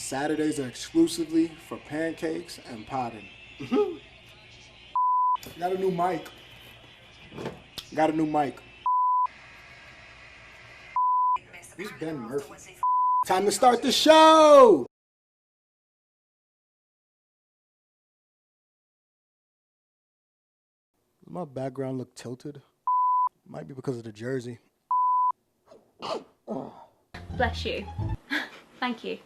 Saturdays are exclusively for pancakes and potting. Got a new mic. Who's Ben Murphy? Time to start the show! Does my background look tilted? Might be because of the jersey. Bless you. Thank you.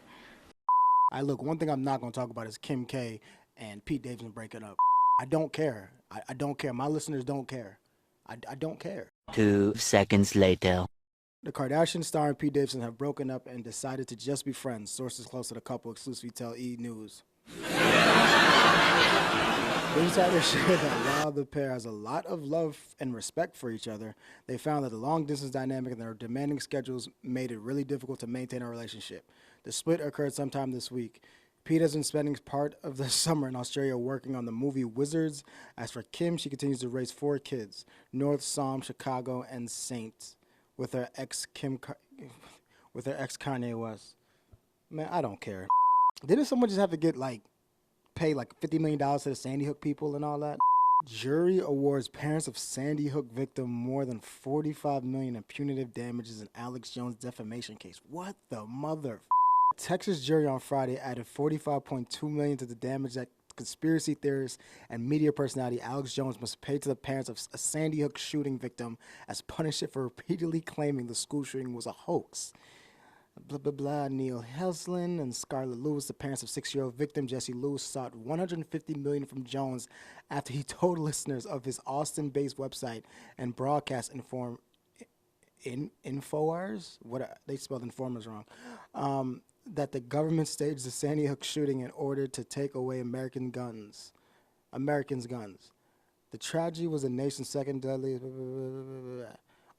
Look, one thing I'm not going to talk about is Kim K and Pete Davidson breaking up. I don't care. I don't care. My listeners don't care. I don't care. 2 seconds later. The Kardashian star and Pete Davidson have broken up and decided to just be friends. Sources close to the couple exclusively tell E! News. Insiders share that while the pair has a lot of love and respect for each other, they found that the long-distance dynamic and their demanding schedules made it really difficult to maintain a relationship. The split occurred sometime this week. Pete has been spending part of the summer in Australia working on the movie Wizards. As for Kim, she continues to raise 4 kids, North, Psalm, Chicago, and Saint, with her ex Kanye West. Man, I don't care. Didn't someone just have to pay $50 million to the Sandy Hook people and all that? Jury awards parents of Sandy Hook victim more than $45 million in punitive damages in Alex Jones defamation case. What the mother? Texas jury on Friday added $45.2 million to the damage that conspiracy theorist and media personality Alex Jones must pay to the parents of a Sandy Hook shooting victim as punishment for repeatedly claiming the school shooting was a hoax. Blah, blah, blah. Neil Helslin and Scarlett Lewis, the parents of 6-year-old victim Jesse Lewis, sought $150 million from Jones after he told listeners of his Austin-based website and broadcast InfoWars? They spelled informers wrong. That the government staged the Sandy Hook shooting in order to take away Americans' guns. The tragedy was the nation's second deadliest.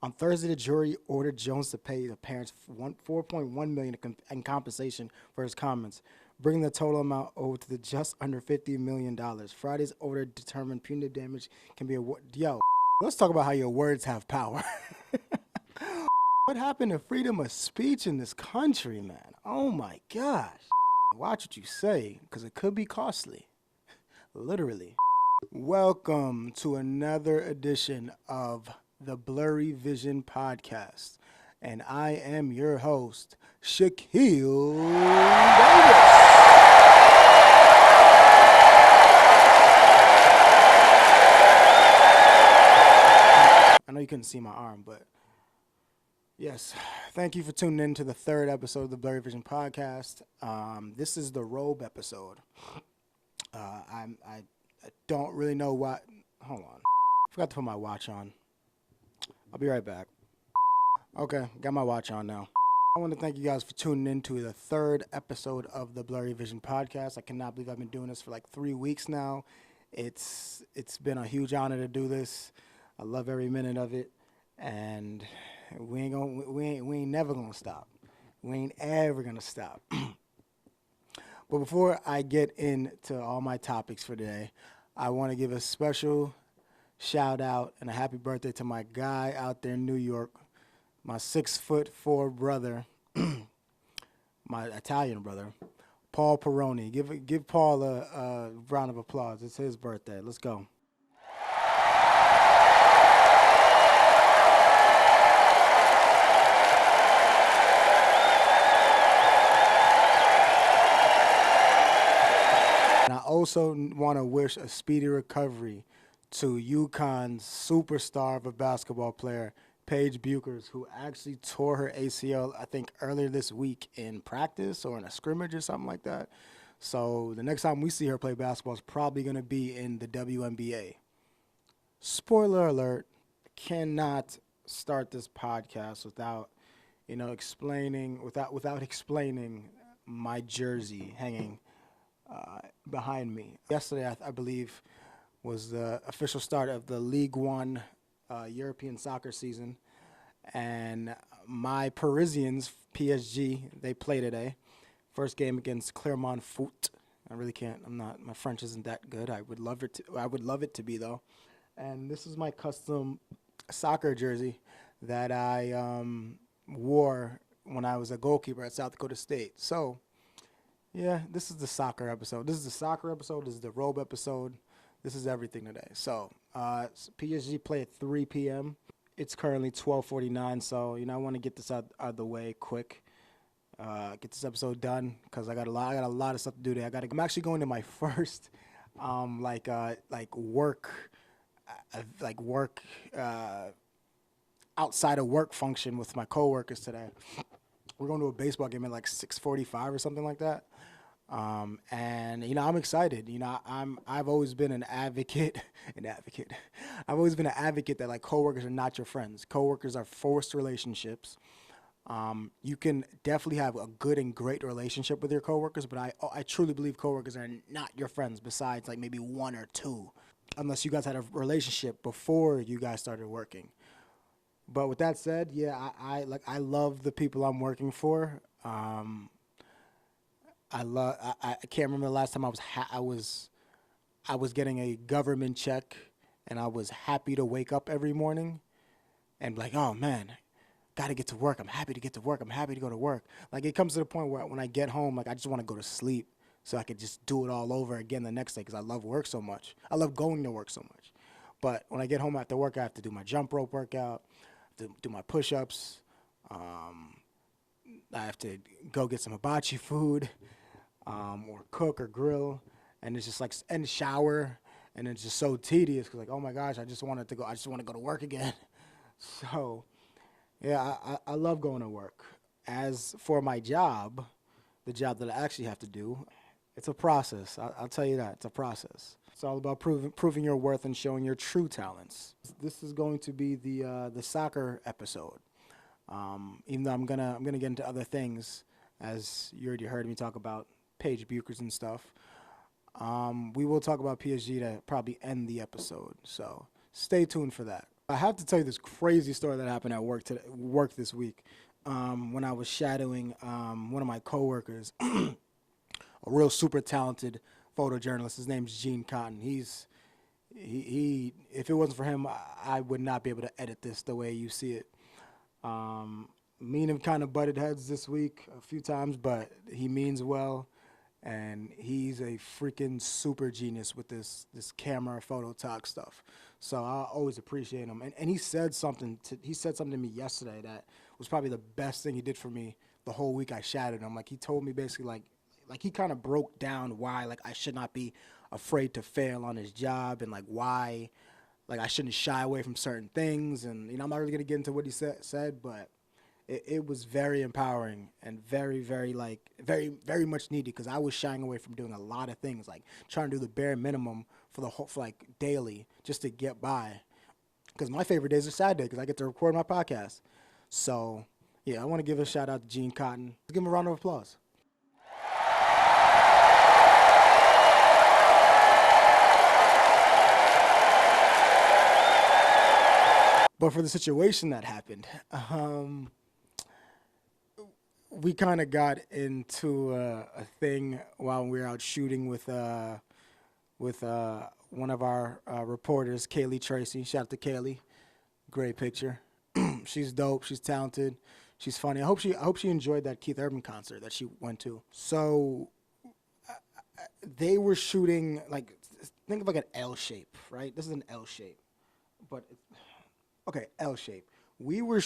On Thursday, the jury ordered Jones to pay the parents $4.1 million in compensation for his comments, bringing the total amount owed to just under $50 million. Friday's order determined punitive damage can be awarded. Yo, let's talk about how your words have power. What happened to freedom of speech in this country, man? Oh my gosh. Watch what you say, because it could be costly. Literally. Welcome to another edition of the Blurry Vision Podcast. And I am your host, Shaquille Davis. I know you couldn't see my arm, but yes, thank you for tuning in to the 3rd episode of the Blurry Vision Podcast. This is the robe episode. I don't really know what. Hold on. Forgot to put my watch on. I'll be right back. Okay, got my watch on now. I want to thank you guys for tuning in to the 3rd episode of the Blurry Vision Podcast. I cannot believe I've been doing this for 3 weeks now. It's been a huge honor to do this. I love every minute of it, and we ain't never gonna stop. We ain't ever gonna stop. But before I get into all my topics for today, I want to give a special shout out and a happy birthday to my guy out there in New York, my 6'4" brother, my Italian brother, Paul Peroni. Give Paul a round of applause. It's his birthday. Let's go. And I also want to wish a speedy recovery to UConn's superstar of a basketball player, Paige Bueckers, who actually tore her ACL, I think, earlier this week in practice or in a scrimmage or something like that. So the next time we see her play basketball is probably going to be in the WNBA. Spoiler alert, cannot start this podcast without explaining my jersey hanging behind me. Yesterday, I believe, was the official start of the League One European soccer season. And my Parisians, PSG, they play today. First game against Clermont Foot. I really can't. My French isn't that good. I would love it to be though. And this is my custom soccer jersey that I wore when I was a goalkeeper at South Dakota State. So Yeah, this is the soccer episode. This is the soccer episode. This is the robe episode. This is everything today. So, PSG play at 3 p.m. It's currently 12:49, so I want to get this out of the way quick. Get this episode done because I got a lot of stuff to do today. I'm actually going to my first work outside of work function with my coworkers today. We're going to a baseball game at like 6:45 or something like that. And I'm excited. I've always been an advocate. I've always been an advocate that like coworkers are not your friends. Coworkers are forced relationships. You can definitely have a good and great relationship with your coworkers, but I truly believe coworkers are not your friends besides like maybe one or two, unless you guys had a relationship before you guys started working. But with that said, yeah, I love the people I'm working for. I can't remember the last time I was getting a government check and I was happy to wake up every morning and be like, oh man, gotta get to work. I'm happy to get to work. I'm happy to go to work. Like it comes to the point where when I get home, like I just want to go to sleep so I could just do it all over again the next day because I love work so much. I love going to work so much. But when I get home after work, I have to do my jump rope workout, do my push-ups. I have to go get some hibachi food, or cook or grill, and it's just like and shower, and it's just so tedious because like, oh my gosh, I just want to go to work again. So, yeah, I love going to work. As for my job, the job that I actually have to do, it's a process. I'll tell you that. It's a process. It's all about proving your worth and showing your true talents. This is going to be the soccer episode. Even though I'm gonna get into other things, as you already heard me talk about Paige Bueckers and stuff. We will talk about PSG to probably end the episode. So stay tuned for that. I have to tell you this crazy story that happened at work this week. When I was shadowing one of my coworkers, a real super talented photojournalist. His name's Gene Cotton. He if it wasn't for him, I would not be able to edit this the way you see it. Me and him kind of butted heads this week a few times, but he means well, and he's a freaking super genius with this camera photo talk stuff. So I always appreciate him. And he said something to me yesterday that was probably the best thing he did for me the whole week I shadowed him. Like he told me basically like he kind of broke down why like I should not be afraid to fail on his job and like why like I shouldn't shy away from certain things. And I'm not really gonna get into what he said, but it was very empowering and very, very very much needed because I was shying away from doing a lot of things, like trying to do the bare minimum for like daily just to get by. Because my favorite days are Saturday because I get to record my podcast. So yeah, I want to give a shout out to Gene Cotton. Let's give him a round of applause. But for the situation that happened, we kind of got into a thing while we were out shooting with one of our reporters, Kaylee Tracy. Shout out to Kaylee, great picture. She's dope. She's talented. She's funny. I hope she enjoyed that Keith Urban concert that she went to. So they were shooting like think of like an L shape, right? This is an L shape, but okay, L shape. They were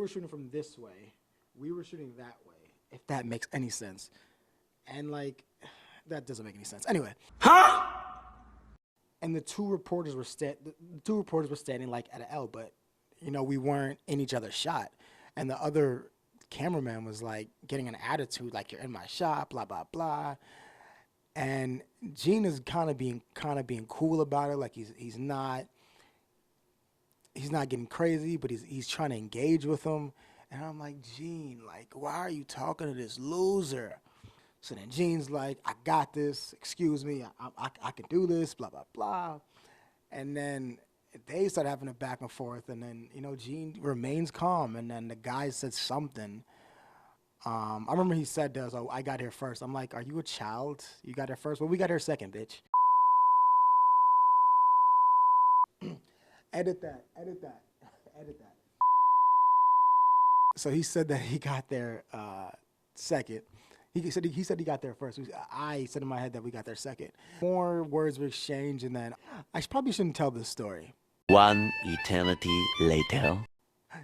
shooting from this way. We were shooting that way, if that makes any sense. And like, that doesn't make any sense. Anyway. Huh? And the two reporters were standing like at an L, but we weren't in each other's shot. And the other cameraman was like getting an attitude, like you're in my shot, blah blah blah. And Gene is kind of being cool about it, like he's not getting crazy, but he's trying to engage with him. And I'm like, Gene, like, why are you talking to this loser? So then Gene's like, I got this. Excuse me, I can do this, blah, blah, blah. And then they start having a back and forth. And then, Gene remains calm. And then the guy said something. I remember he said, "Oh, I got here first." I'm like, are you a child? You got here first? Well, we got here second, bitch. Edit that. So he said that he got there second. He said he got there first. I said in my head that we got there second. More words were exchanged, and then probably shouldn't tell this story. One eternity later.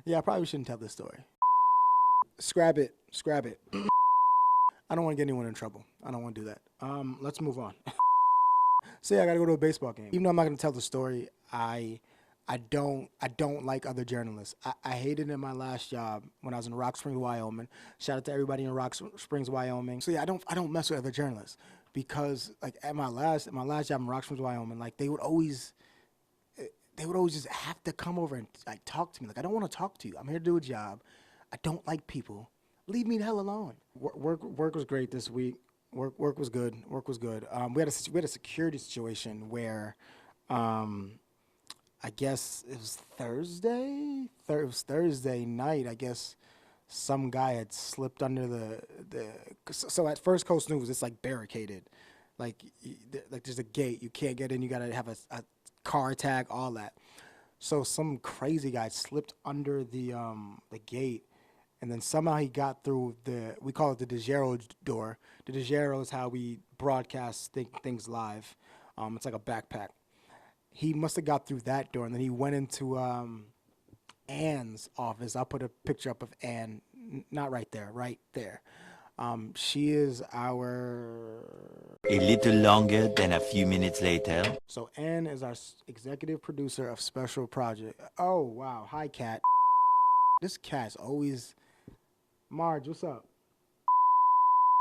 Yeah, I probably shouldn't tell this story. Scrap it. I don't want to get anyone in trouble. I don't want to do that. Let's move on. So yeah, I got to go to a baseball game. Even though I'm not going to tell the story, I don't like other journalists. I hated it in my last job when I was in Rock Springs, Wyoming. Shout out to everybody in Rock Springs, Wyoming. So yeah, I don't mess with other journalists because like at my last job in Rock Springs, Wyoming, like they would always just have to come over and like talk to me. Like I don't want to talk to you. I'm here to do a job. I don't like people. Leave me the hell alone. Work was great this week. Work was good. We had a security situation where. I guess it was Thursday. It was Thursday night. I guess some guy had slipped under the. So at First Coast News, it's like barricaded, like there's a gate. You can't get in. You gotta have a car tag, all that. So some crazy guy slipped under the gate, and then somehow he got through we call it the DeGero door. The DeGero is how we broadcast things live. It's like a backpack. He must have got through that door, and then he went into Anne's office. I'll put a picture up of Anne, not right there, right there. She is our... A little longer than a few minutes later. So Anne is our executive producer of Special Project. Oh, wow. Hi, Cat. This cat's always... Marge, what's up?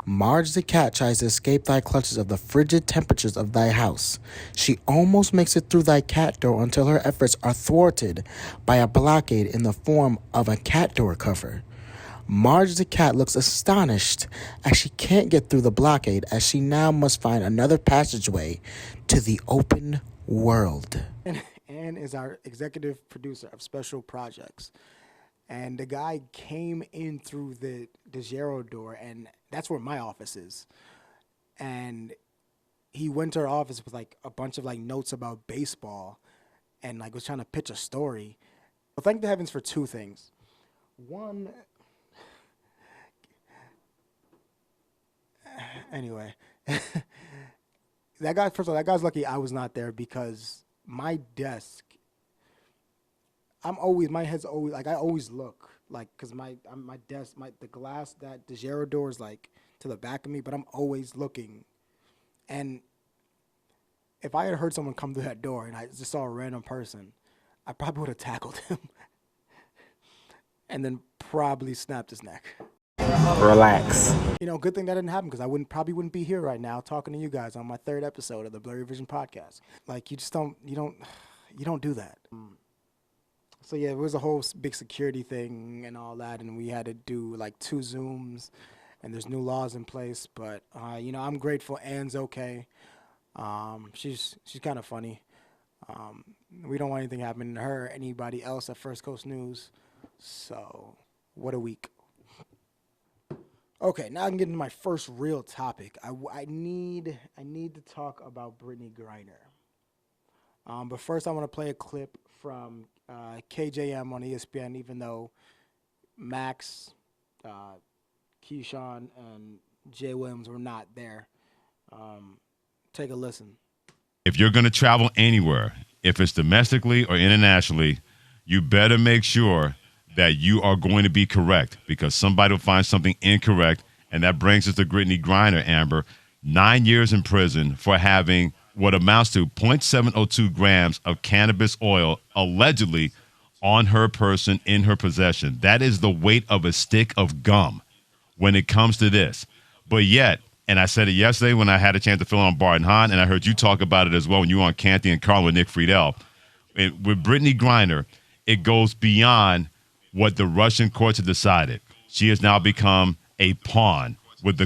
Marge the cat tries to escape thy clutches of the frigid temperatures of thy house. She almost makes it through thy cat door until her efforts are thwarted by a blockade in the form of a cat door cover. Marge the cat looks astonished as she can't get through the blockade, as she now must find another passageway to the open world. And Anne is our executive producer of Special Projects. And the guy came in through the DeGero door, and that's where my office is. And he went to our office with like a bunch of like notes about baseball, and like was trying to pitch a story. Well, thank the heavens for two things. One, anyway, that guy's lucky I was not there because my desk. My head's always, like, I always look, like, because my desk, the glass, that DeGero door is, like, to the back of me, but I'm always looking. And if I had heard someone come through that door and I just saw a random person, I probably would have tackled him and then probably snapped his neck. Relax. You know, good thing that didn't happen because I probably wouldn't be here right now talking to you guys on my third episode of the Blurry Vision Podcast. Like, you don't do that. So yeah, it was a whole big security thing and all that, and we had to do like 2 Zooms, and there's new laws in place. But I'm grateful Anne's okay. She's kind of funny. We don't want anything happening to her or anybody else at First Coast News. So what a week. Okay, now I can get into my first real topic. I need to talk about Britney Griner. But first, I want to play a clip from KJM on ESPN, even though Max, Keyshawn, and Jay Williams were not there. Take a listen. If you're going to travel anywhere, if it's domestically or internationally, you better make sure that you are going to be correct because somebody will find something incorrect. And that brings us to Britney Griner, Amber. 9 years in prison for having what amounts to 0.702 grams of cannabis oil allegedly on her person in her possession. That is the weight of a stick of gum when it comes to this. But yet, and I said it yesterday when I had a chance to fill on Bart and Hahn, and I heard you talk about it as well when you were on Canty and Carl with Nick Friedel. With Britney Griner, it goes beyond what the Russian courts have decided. She has now become a pawn when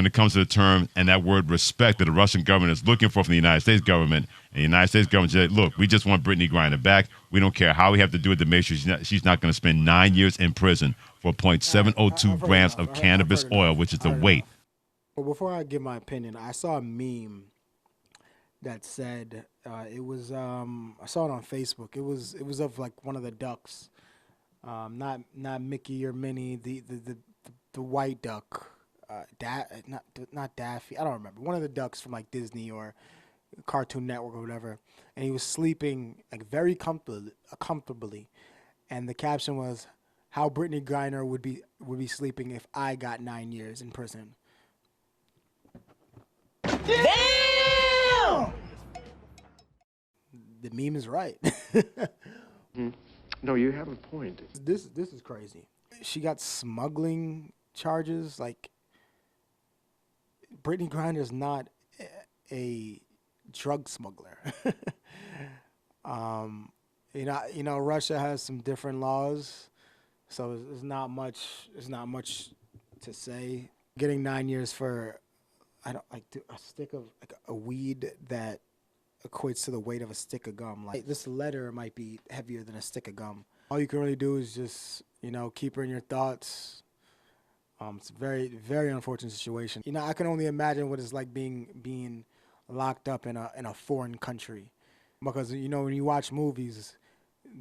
it comes to the term and that word respect that the Russian government is looking for from the United States government. And the United States government said, look, we just want Britney Griner back. We don't care how we have to do it to make sure she's not going to spend 9 years in prison for 0.702 grams of cannabis oil, which is the weight. Well, before I give my opinion, I saw a meme that said it was I saw it on Facebook. It was of like one of the ducks, not Mickey or Minnie, the white duck. not Daffy. I don't remember. One of the ducks from like Disney or Cartoon Network or whatever, and he was sleeping like very comfortably, and the caption was, "How Britney Griner would be sleeping if I got 9 years in prison." Damn! The meme is right. No, you have a point. This is crazy. She got smuggling charges. Like, Britney Griner is not a drug smuggler. You know, Russia has some different laws, so it's not much. It's not much to say. Getting 9 years for, I don't like a stick of like a weed that equates to the weight of a stick of gum. Like, this letter might be heavier than a stick of gum. All you can really do is just, you know, keep her in your thoughts. It's a very, very unfortunate situation. You know, I can only imagine what it's like being locked up in a foreign country, because, you know, when you watch movies,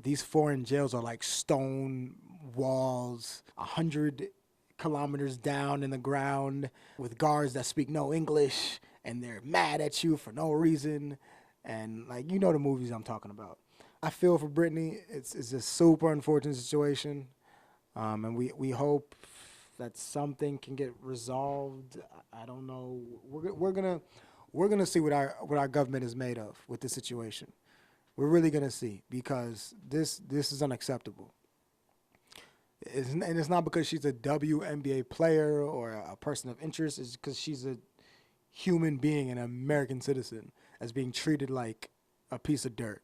these foreign jails are like stone walls, 100 kilometers down in the ground, with guards that speak no English, and they're mad at you for no reason. And, like, you know the movies I'm talking about. I feel for Britney. It's a super unfortunate situation, and we hope that something can get resolved. I don't know. We're gonna see what our government is made of with this situation. We're really gonna see, because this is unacceptable. And it's not because she's a WNBA player or a person of interest. It's because she's a human being, an American citizen, as being treated like a piece of dirt.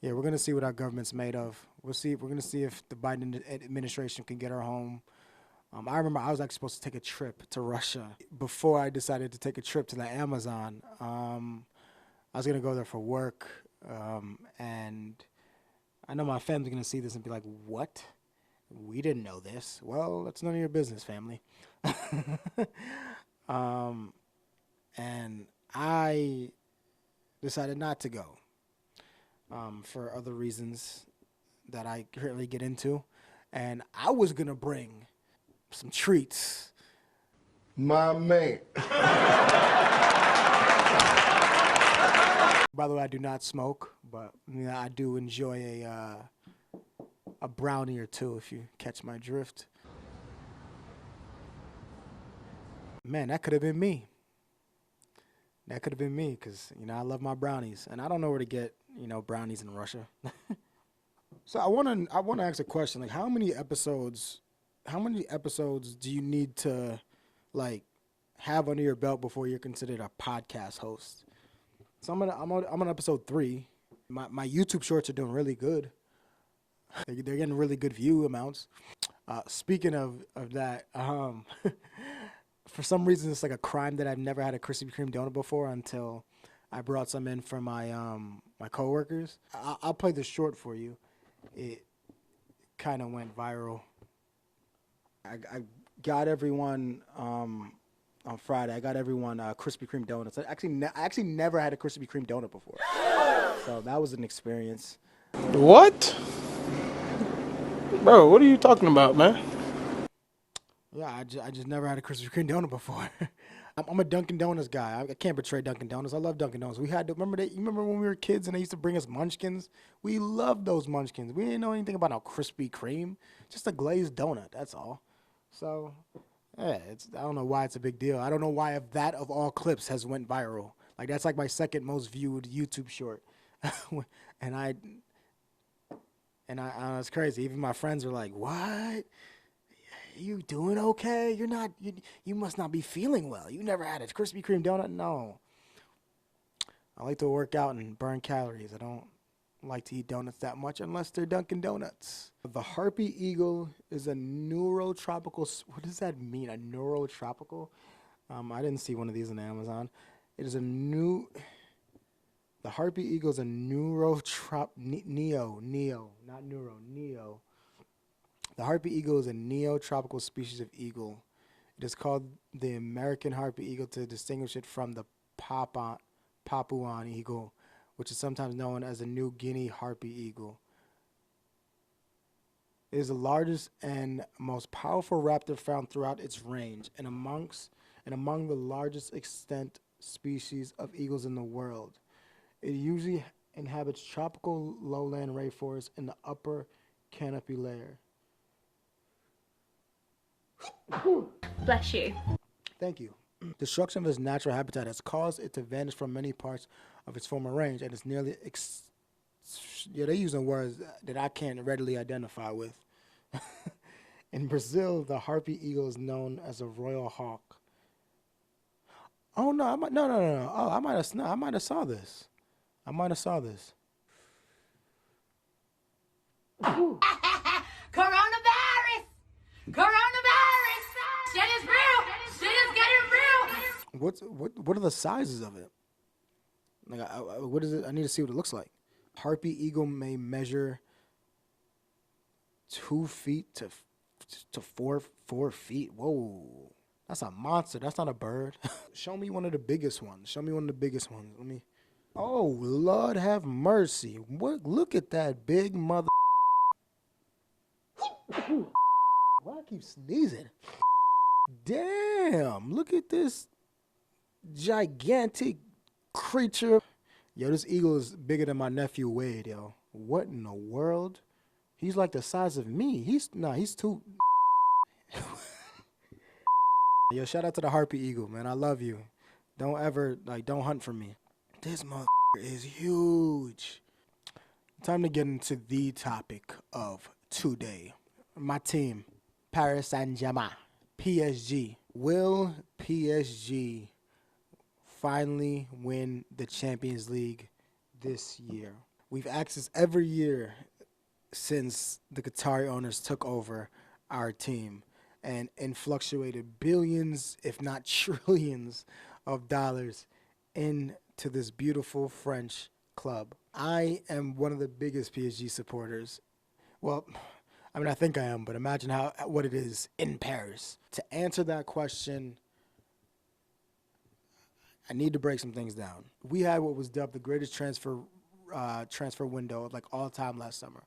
Yeah, we're gonna see what our government's made of. We're gonna see if the Biden administration can get her home. I remember I was actually supposed to take a trip to Russia before I decided to take a trip to the Amazon. I was gonna go there for work, and I know my family's gonna see this and be like, "What? We didn't know this." Well, that's none of your business, family. And I decided not to go, for other reasons that I currently get into. And I was going to bring some treats. My man. By the way, I do not smoke, but I do enjoy a brownie or two, if you catch my drift. Man, that could have been me. That could have been me, because, you know, I love my brownies, and I don't know where to get, you know, brownies in Russia. So I want to ask a question. Like, how many episodes do you need to, like, have under your belt before you're considered a podcast host? So I'm on episode 3. My YouTube shorts are doing really good. They're getting really good view amounts. Speaking of that, for some reason, it's like a crime that I've never had a Krispy Kreme donut before until I brought some in for my my coworkers. I'll play the short for you. It kind of went viral. I got everyone on Friday. I got everyone Krispy Kreme donuts. I actually never had a Krispy Kreme donut before, so that was an experience. What? Bro, what are you talking about, man? Yeah, I just never had a Krispy Kreme donut before. I'm a Dunkin' Donuts guy. I can't betray Dunkin' Donuts. I love Dunkin' Donuts. We had to remember when we were kids and they used to bring us Munchkins. We loved those Munchkins. We didn't know anything about no Krispy Kreme, just a glazed donut. That's all. So, yeah, I don't know why it's a big deal. I don't know why that of all clips has went viral. Like, that's like my second most viewed YouTube short, and it's crazy. Even my friends are like, "What? You doing okay? You're not. You must not be feeling well. You never had a Krispy Kreme donut?" No. I like to work out and burn calories. I don't like to eat donuts that much unless they're Dunkin' Donuts. The Harpy Eagle is a neurotropical. What does that mean? A neurotropical? I didn't see one of these on Amazon. It is the Harpy Eagle is a neo. The Harpy Eagle is a neotropical species of eagle. It is called the American Harpy Eagle to distinguish it from the Papuan Eagle, which is sometimes known as the New Guinea Harpy Eagle. It is the largest and most powerful raptor found throughout its range, and among the largest extant species of eagles in the world. It usually inhabits tropical lowland rainforests in the upper canopy layer. Bless you. Thank you. Destruction of its natural habitat has caused it to vanish from many parts of its former range, and it's nearly they're using words that I can't readily identify with. In Brazil, the Harpy Eagle is known as a royal hawk. Oh no! No! Oh, I might have saw this. Coronavirus! Coronavirus! Shit is real! Shit is getting real! What are the sizes of it? Like, what is it? I need to see what it looks like. Harpy Eagle may measure 2 feet to 4 feet. Whoa, that's a monster. That's not a bird. Show me one of the biggest ones. Let me. Oh, Lord have mercy. What? Look at that big mother. Why I keep sneezing? Damn, look at this gigantic creature. Yo, this eagle is bigger than my nephew Wade, yo. What in the world? He's like the size of me. He's too. Yo, shout out to the Harpy Eagle, man. I love you. Don't hunt for me. This motherfucker is huge. Time to get into the topic of today. My team, Paris Saint Germain, PSG. Will PSG finally win the Champions League this year? We've asked this every year since the Qatari owners took over our team and fluctuated billions, if not trillions, of dollars into this beautiful French club. I am one of the biggest PSG supporters. Well, I mean, I think I am, but imagine what it is in Paris. To answer that question, I need to break some things down. We had what was dubbed the greatest transfer window of like all time last summer.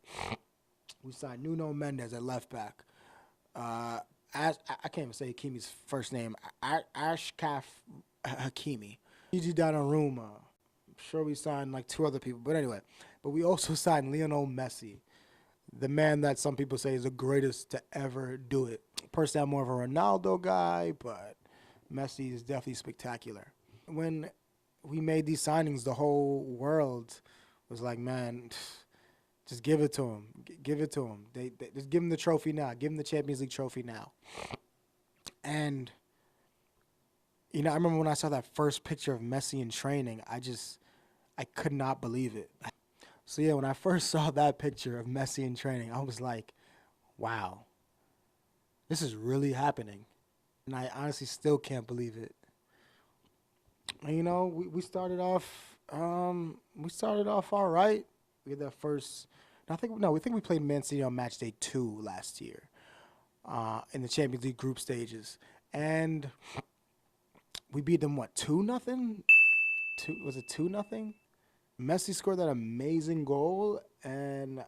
We signed Nuno Mendes at left back. I can't even say Hakimi's first name. Ashraf Hakimi. Gigi Donnarumma. I'm sure we signed like 2 other people, but anyway. But we also signed Lionel Messi, the man that some people say is the greatest to ever do it. Personally, I'm more of a Ronaldo guy, but Messi is definitely spectacular. When we made these signings, the whole world was like, man, just give it to him. Give it to him. They just give him the trophy now. Give him the Champions League trophy now. And, you know, I remember when I saw that first picture of Messi in training, I could not believe it. So, yeah, when I first saw that picture of Messi in training, I was like, wow, this is really happening. And I honestly still can't believe it. And, you know, we started off all right. We had that first, we think we played Man City on match day 2 last year in the Champions League group stages. And we beat them, 2-0? Was it 2-0? Messi scored that amazing goal, and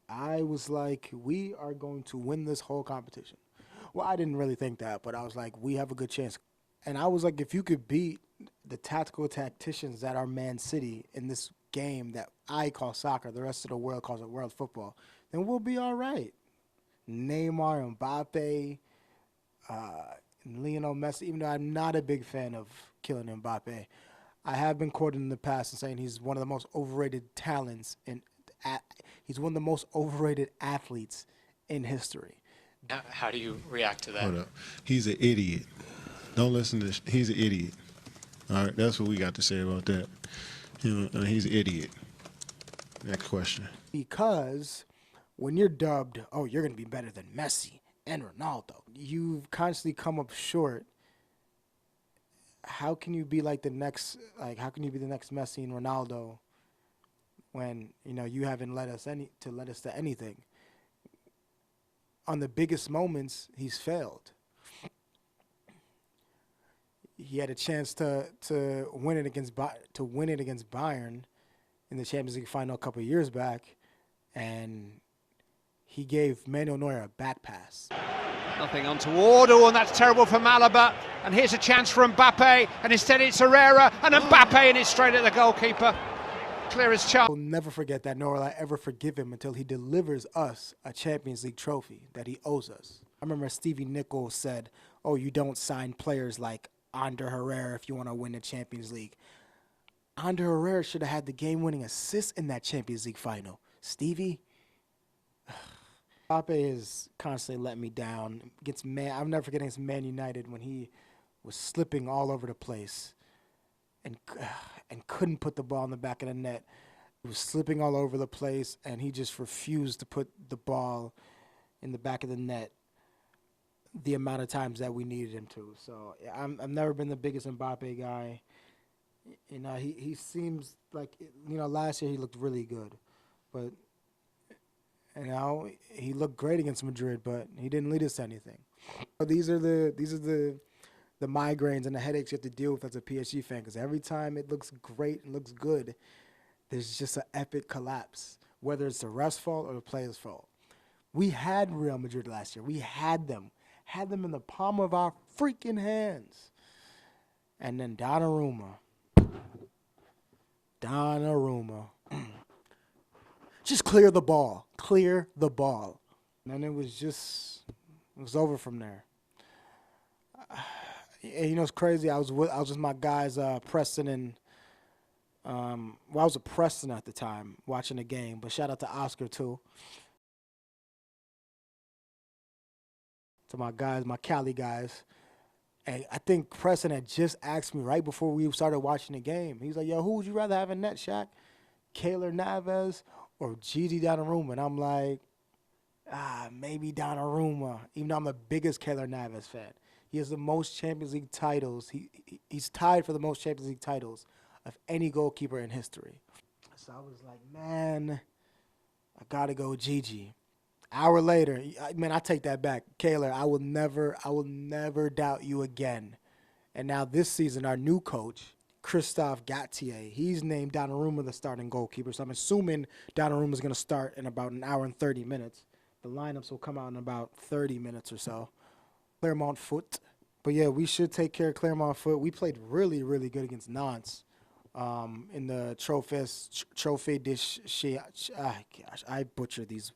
I was like, we are going to win this whole competition. Well, I didn't really think that, but I was like, we have a good chance. And I was like, if you could beat the tacticians that are Man City in this game that I call soccer, the rest of the world calls it world football, then we'll be all right. Neymar, Mbappe, Lionel Messi, even though I'm not a big fan of Kylian Mbappe, I have been quoted in the past and saying he's one of the most overrated talents he's one of the most overrated athletes in history. How do you react to that? Hold up. He's an idiot. Don't listen to this. He's an idiot. All right, that's what we got to say about that. He's an idiot. Next question. Because when you're dubbed, oh, you're going to be better than Messi and Ronaldo, you've constantly come up short. How can you be how can you be the next Messi and Ronaldo when, you know, you haven't led us to anything? On the biggest moments, he's failed. He had a chance to win it against Bayern in the Champions League final a couple of years back, and he gave Manuel Neuer a back pass. Nothing on toward, and that's terrible for Malaba. And here's a chance for Mbappe, and instead it's Herrera, and Mbappe, and it's straight at the goalkeeper. Clear as charge. I'll never forget that, nor will I ever forgive him until he delivers us a Champions League trophy that he owes us. I remember Stevie Nicol said, oh, you don't sign players like Ander Herrera if you want to win the Champions League. Ander Herrera should have had the game-winning assist in that Champions League final. Stevie? Mbappe has constantly let me down. I'll never forget against Man United when he was slipping all over the place and couldn't put the ball in the back of the net. He was slipping all over the place, and he just refused to put the ball in the back of the net the amount of times that we needed him to. So I've never been the biggest Mbappe guy. You know, he seems like, you know, last year he looked really good, but you know, he looked great against Madrid, but he didn't lead us to anything. So these are the migraines and the headaches you have to deal with as a PSG fan, because every time it looks great and looks good, there's just an epic collapse, whether it's the ref's fault or the player's fault. We had Real Madrid last year. We had them in the palm of our freaking hands. And then Donnarumma. Just clear the ball. Clear the ball. And then it was over from there. And you know, it's crazy. I was with my guys, Preston and I was with Preston at the time watching the game, but shout out to Oscar too. To my guys, my Cali guys. And I think Preston had just asked me right before we started watching the game. He was like, yo, who would you rather have in net, Shaq? Keylor Navas or Gigi Donnarumma? And I'm like, maybe Donnarumma, even though I'm the biggest Keylor Navas fan. He has the most Champions League titles. He's tied for the most Champions League titles of any goalkeeper in history. So I was like, man, I got to go Gigi. Hour later, man, I take that back. Keylor, I will never doubt you again. And now this season, our new coach, Christophe Galtier, he's named Donnarumma the starting goalkeeper. So I'm assuming Donnarumma is going to start in about an hour and 30 minutes. The lineups will come out in about 30 minutes or so. Clermont Foot. But, yeah, we should take care of Clermont Foot. We played really, really good against Nantes in the Trophée gosh, I butcher these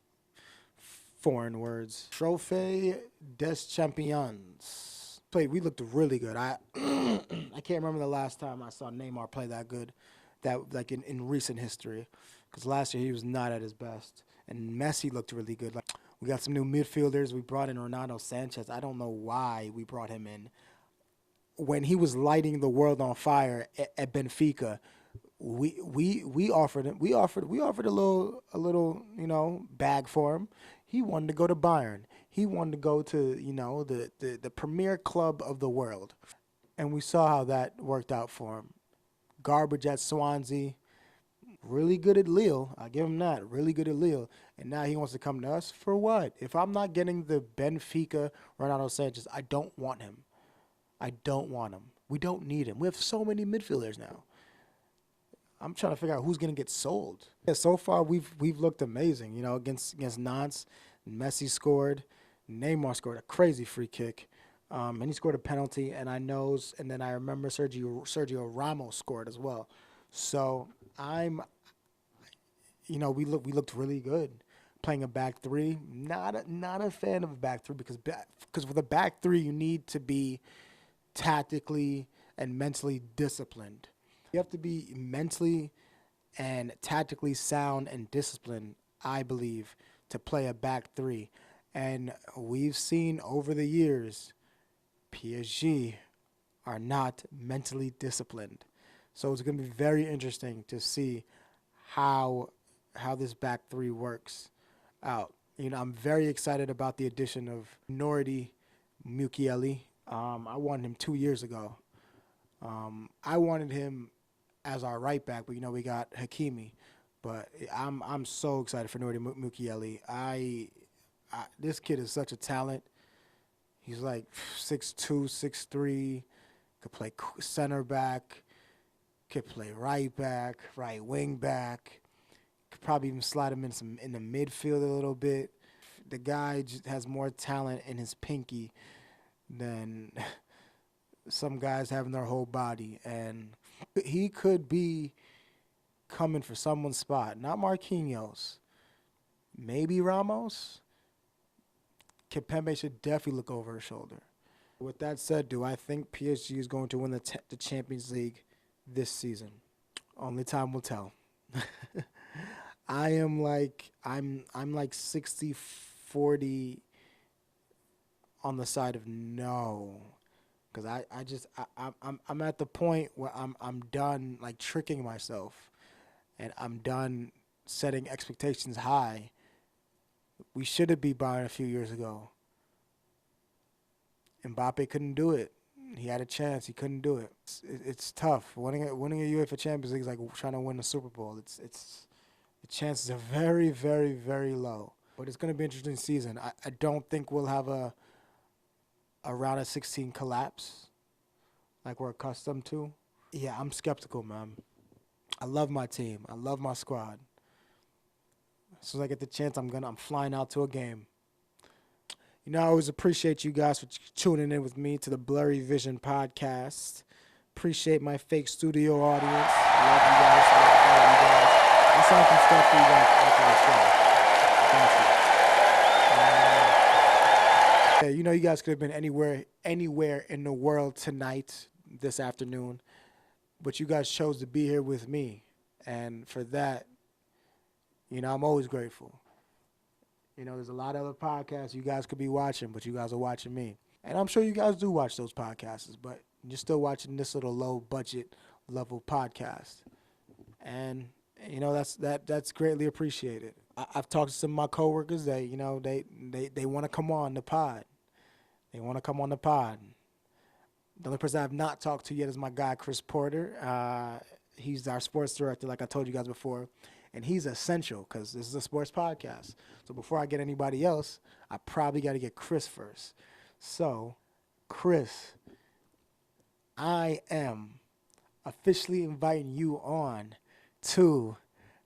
foreign words. Trophée des Champions. We looked really good. I can't remember the last time I saw Neymar play that good, like in recent history, because last year he was not at his best. And Messi looked really good. Like, we got some new midfielders. We brought in Renato Sanchez. I don't know why we brought him in. When he was lighting the world on fire at Benfica, we offered him. We offered a little bag for him. He wanted to go to Bayern. He wanted to go to the premier club of the world, and we saw how that worked out for him. Garbage at Swansea. Really good at Lille. I'll give him that. Really good at Lille. And now he wants to come to us for what? If I'm not getting the Benfica Renato Sanchez, I don't want him. I don't want him. We don't need him. We have so many midfielders now. I'm trying to figure out who's going to get sold. Yeah, so far, we've looked amazing. Against Nantes, Messi scored. Neymar scored a crazy free kick. And he scored a penalty. And then I remember Sergio Ramos scored as well. So we looked really good playing a back three. Not a fan of a back three because with a back three you need to be tactically and mentally disciplined. You have to be mentally and tactically sound and disciplined, I believe, to play a back three. And we've seen over the years PSG are not mentally disciplined. So it's going to be very interesting to see how this back three works out. I'm very excited about the addition of Nordi Mukiele. I wanted him 2 years ago. I wanted him as our right back, but we got Hakimi. But I'm so excited for Nordi Mukiele. This kid is such a talent. He's like 6'2", 6'3", could play center back. Could play right back, right wing back. Could probably even slide him in the midfield a little bit. the guy just has more talent in his pinky than some guys have in their whole body. And he could be coming for someone's spot. Not Marquinhos. Maybe Ramos. Kimpembe should definitely look over his shoulder. With that said, do I think PSG is going to win the Champions League this season? Only time will tell. I'm like 60-40 on the side of no, because I'm at the point where I'm done like tricking myself, and I'm done setting expectations high. We should have beat Bayern a few years ago. Mbappe couldn't do it. He had a chance. He couldn't do it. It's tough. Winning a UEFA Champions League is like trying to win a Super Bowl. The chances are very, very, very low. But it's going to be an interesting season. I don't think we'll have a round of 16 collapse like we're accustomed to. Yeah, I'm skeptical, man. I love my team. I love my squad. As soon as I get the chance, I'm flying out to a game. You know, I always appreciate you guys for tuning in with me to the Blurry Vision Podcast. Appreciate my fake studio audience. I love you guys. I love all you guys. I'll sign some stuff for you guys after the show. Thank you. You know, you guys could have been anywhere in the world tonight, this afternoon, but you guys chose to be here with me. And for that, you know, I'm always grateful. You know, there's a lot of other podcasts you guys could be watching, but you guys are watching me. And I'm sure you guys do watch those podcasts, but you're still watching this little low-budget level podcast. And, you know, that's greatly appreciated. I've talked to some of my coworkers that, you know, they want to come on the pod. They want to come on the pod. The only person I have not talked to yet is my guy, Chris Porter. He's our sports director, like I told you guys before. And he's essential because this is a sports podcast. So before I get anybody else, I probably got to get Chris first. So, Chris, I am officially inviting you on to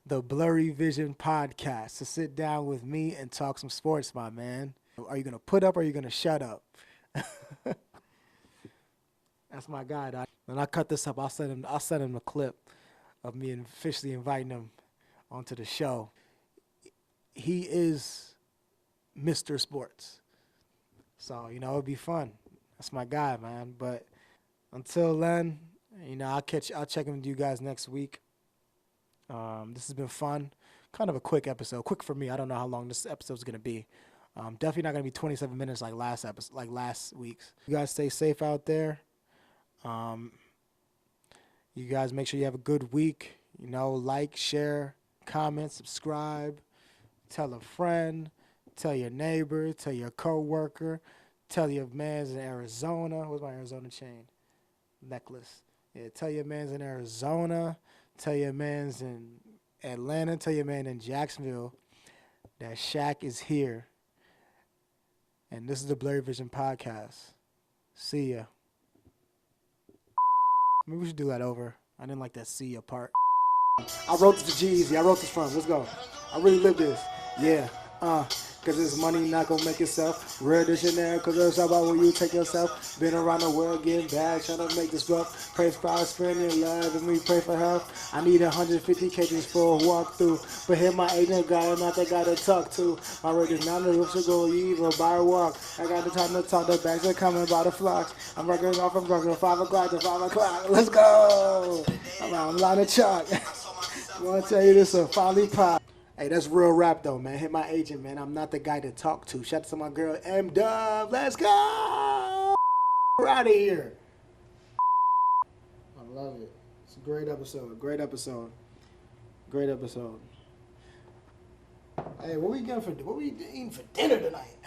the Blurry Vision Podcast to sit down with me and talk some sports, my man. Are you going to put up or are you going to shut up? That's my guy. When I cut this up, I'll send him a clip of me officially inviting him onto the show. He is Mr. Sports. So, you know, it'll be fun. That's my guy, man. But until then, you know, I'll check in with you guys next week. This has been fun. Kind of a quick episode. Quick for me. I don't know how long this episode's going to be. Definitely not going to be 27 minutes like last week's. You guys stay safe out there. You guys make sure you have a good week. You know, like, share, comment, subscribe, tell a friend, tell your neighbor, tell your coworker, tell your mans in Arizona. Where's my Arizona chain? Necklace. Yeah, tell your mans in Arizona, tell your mans in Atlanta, tell your man in Jacksonville that Shaq is here. And this is the Blurry Vision Podcast. See ya. Maybe we should do that over. I didn't like that see ya part. I wrote this to G-Eazy. I wrote this for him. Let's go. I really live this. Yeah. Cause this money not gonna make itself. Rare de Janeiro, cause it's about when you take yourself. Been around the world getting bad, trying to make this rough. Pray for prosperity and love, and we pray for health. I need 150 cages for a walkthrough. But here my agent guy, I'm not the guy to talk to. My rate is not the roof to go even by a walk. I got the time to talk, the bags are coming by the flocks. I'm working off from Brooklyn, 5 o'clock to 5 o'clock. Let's go! I'm out a lot of chalk. I wanna tell you this a folly pop. Hey, that's real rap though, man. Hit my agent, man. I'm not the guy to talk to. Shout out to my girl M-Dub. Let's go! We're out of here. I love it. It's a great episode. Great episode. Great episode. Hey, what we eating for dinner tonight?